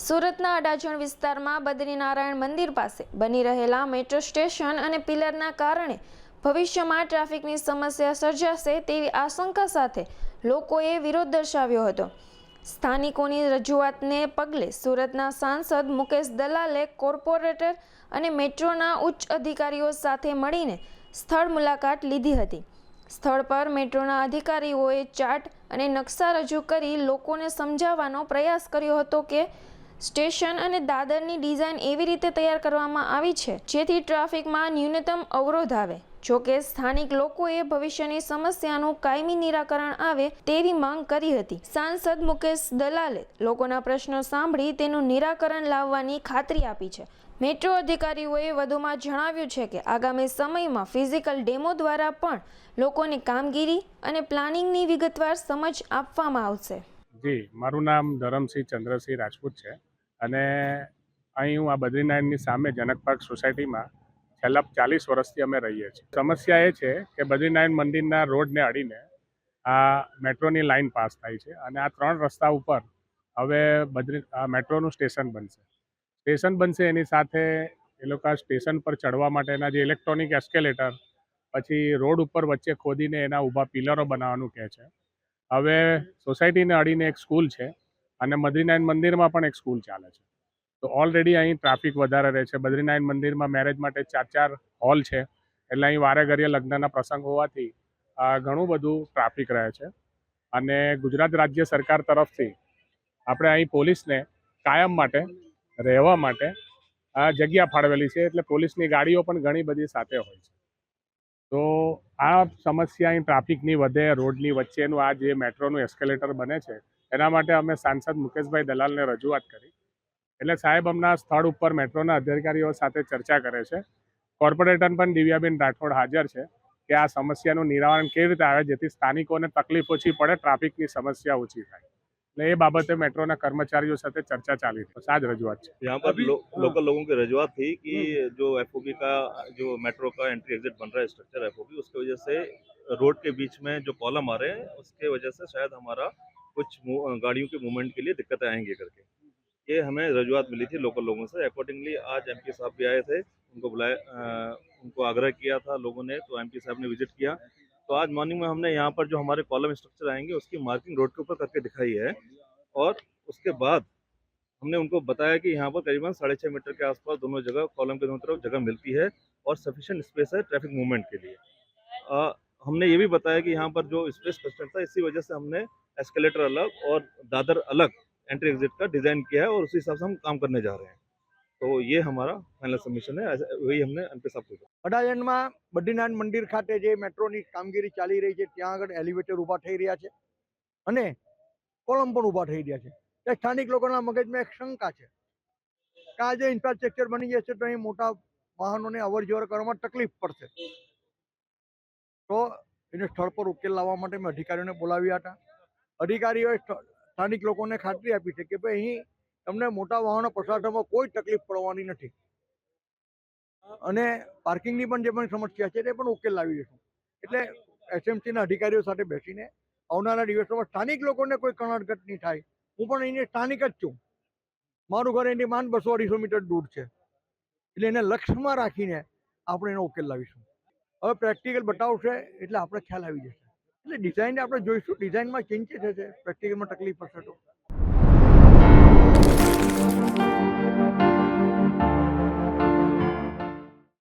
સુરતના અડાજણ વિસ્તારમાં બદ્રીનારાયણ મંદિર પાસે બની રહેલા મેટ્રો સ્ટેશન અને પિલરના કારણે ભવિષ્યમાં ટ્રાફિકની સમસ્યા સર્જાશે તેવી આશંકા સાથે લોકોએ વિરોધ દર્શાવ્યો હતો। સ્થાનિકોની રજૂઆતને પગલે સુરતના સાંસદ મુકેશ દલાલે કોર્પોરેટર અને મેટ્રોના ઉચ્ચ અધિકારીઓ સાથે મળીને સ્થળ મુલાકાત લીધી હતી। સ્થળ પર મેટ્રોના અધિકારીઓએ ચાર્ટ અને નકશા રજૂ કરી લોકોને સમજાવવાનો પ્રયાસ કર્યો હતો કે સ્ટેશન અને દાદરની ડિઝાઇન એવી રીતે તૈયાર કરવામાં આવી છે જેથી ટ્રાફિકમાં ન્યૂનતમ અવરોધ આવે। જો કે સ્થાનિક લોકોએ ભવિષ્યની સમસ્યાનું કાયમી નિરાકરણ આવે તેવી માંગ કરી હતી। સાંસદ મુકેશ દલાલે લોકોના પ્રશ્નો સાંભળી તેનું નિરાકરણ લાવવાની ખાતરી આપી છે। મેટ્રો અધિકારીઓએ વધુમાં જણાવ્યું છે કે આગામી સમયમાં ફિઝિકલ ડેમો દ્વારા પણ લોકોની કામગીરી અને પ્લાનિંગની વિગતવાર સમજ આપવામાં આવશે। જી, મારું નામ ધરમસિંહ ચંદ્રસિંહ રાજપૂત છે અને અહીં હું આ બદ્રીનારાયણની સામે જનક પાર્ક સોસાયટીમાં છેલ્લા 40 વર્ષથી અમે રહીએ છીએ। સમસ્યા એ છે કે બદ્રીનારાયણ મંદિરના રોડને અડીને આ મેટ્રોની લાઇન પાસ થાય છે અને આ 3 રસ્તા ઉપર હવે મેટ્રોનું સ્ટેશન બનશે। સ્ટેશન બનશે એની સાથે એ લોકો સ્ટેશન પર ચડવા માટેના જે ઇલેક્ટ્રોનિક એસ્કેલેટર, પછી રોડ ઉપર વચ્ચે ખોદીને એના ઊભા પિલરો બનાવવાનું કહે છે। હવે સોસાયટીને અડીને એક સ્કૂલ છે અને બદ્રીનારાયણ મંદિરમાં પણ એક સ્કૂલ ચાલે છે, તો ઓલરેડી અહીં ટ્રાફિક વધારે રહે છે। બદ્રીનારાયણ મંદિરમાં મેરેજ માટે 4 હોલ છે, એટલે અહીં વારે ઘડીએ લગ્નના પ્રસંગ હોવાથી ઘણું બધું ટ્રાફિક રહે છે અને ગુજરાત રાજ્ય સરકાર તરફથી આપણે અહીં પોલીસને કાયમ માટે રહેવા માટે જગ્યા ફાળવેલી છે, એટલે પોલીસની ગાડીઓ પણ ઘણી બધી સાથે હોય છે। તો આ સમસ્યા અહીં ટ્રાફિકની વધે, રોડની વચ્ચેનું આ જે મેટ્રોનું એસ્કેલેટર બને છે એના માટે અમે સાંસદ મુકેશભાઈ દલાલને રજૂઆત કરી, એટલે સાહેબ હમણાં સ્થળ ઉપર મેટ્રોના અધિકારીઓ સાથે ચર્ચા કરે છે। કોર્પોરેટર પણ દિવ્યાબેન રાઠોડ હાજર છે કે આ સમસ્યાનું નિવારણ કેવી રીતે આવે જેથી સ્થાનિકોને તકલીફ ઓછી પડે, ટ્રાફિકની સમસ્યા ઓછી થાય, એટલે એ બાબતે મેટ્રોના કર્મચારીઓ સાથે चर्चा चाली थी। आज रजूआत यहाँ पर लोकल लोगों की रजूआत थी कि जो एफओबी का जो मेट्रो का एंट्री एग्जिट बन रहा है स्ट्रक्चर एफओबी, उसकी वजह से रोड के बीच में जो कॉलम आ रहे हैं उसके वजह से शायद हमारा कुछ गाड़ियों के मूवमेंट के लिए दिक्कतें आएंगी करके ये हमें रजूआत मिली थी लोकल लोगों से। अकॉर्डिंगली आज एमपी साहब भी आए थे, उनको बुलाया, उनको आग्रह किया था लोगों ने, तो एमपी साहब ने विजिट किया। तो आज मॉर्निंग में हमने यहाँ पर जो हमारे कॉलम स्ट्रक्चर आएंगे उसकी मार्किंग रोड के ऊपर करके दिखाई है और उसके बाद हमने उनको बताया कि यहाँ पर करीबन 6.5 मीटर के आसपास दोनों जगह कॉलम के दोनों तरफ जगह मिलती है और सफिशिएंट स्पेस है ट्रैफिक मूवमेंट के लिए। हमने ये भी बताया कि यहाँ पर जो स्पेस कंस्ट्रेंट था इसी वजह से हमने एस्केलेटर अलग और दादर अलग एंट्री एग्जिट का डिज़ाइन किया है और उसी हिसाब से हम काम करने जा रहे हैं। तो ये हमारा फाइनल सबमिशन है, वही हमने एमपी साहब को। અડાજણમાં બદ્રીનારાયણ મંદિર ખાતે જે મેટ્રોની કામગીરી ચાલી રહી છે ત્યાં આગળ એલિવેટર ઊભા થઈ રહ્યા છે અને કોલમ પણ ઊભા થઈ રહ્યા છે। તે સ્થાનિક લોકોના મગજમાં એક શંકા છે કે આ જે ઇન્ફ્રાસ્ટ્રક્ચર બની જશે તો અહીં મોટા વાહનોને અવર જવર કરવામાં તકલીફ પડશે, તો એને સ્થળ પર ઉકેલ લાવવા માટે મેં અધિકારીઓને બોલાવ્યા હતા। અધિકારીઓએ સ્થાનિક લોકોને ખાતરી આપી છે કે ભાઈ અહીં તમને મોટા વાહનો પસાર થવામાં કોઈ તકલીફ પડવાની નથી અને પાર્કિંગની પણ જે પણ સમસ્યા છે તે પણ ઉકેલ લાવી દઈશું। એટલે એસએમસીના અધિકારીઓ સાથે બેસીને આવનારા દિવસોમાં સ્થાનિક લોકોને કોઈ કણાટઘટ નહીં થાય। હું પણ અહીંની સ્થાનિક જ છું, મારું ઘર એની માંડ 200-250 મીટર દૂર છે, એટલે એને લક્ષ્યમાં રાખીને આપણે એનો ઉકેલ લાવીશું। હવે પ્રેક્ટિકલ બતાવશે એટલે આપણે ખ્યાલ આવી જશે, એટલે ડિઝાઇન આપણે જોઈશું, ડિઝાઇનમાં ચેન્જીસ થશે, પ્રેક્ટિકલમાં તકલીફ પડશે તો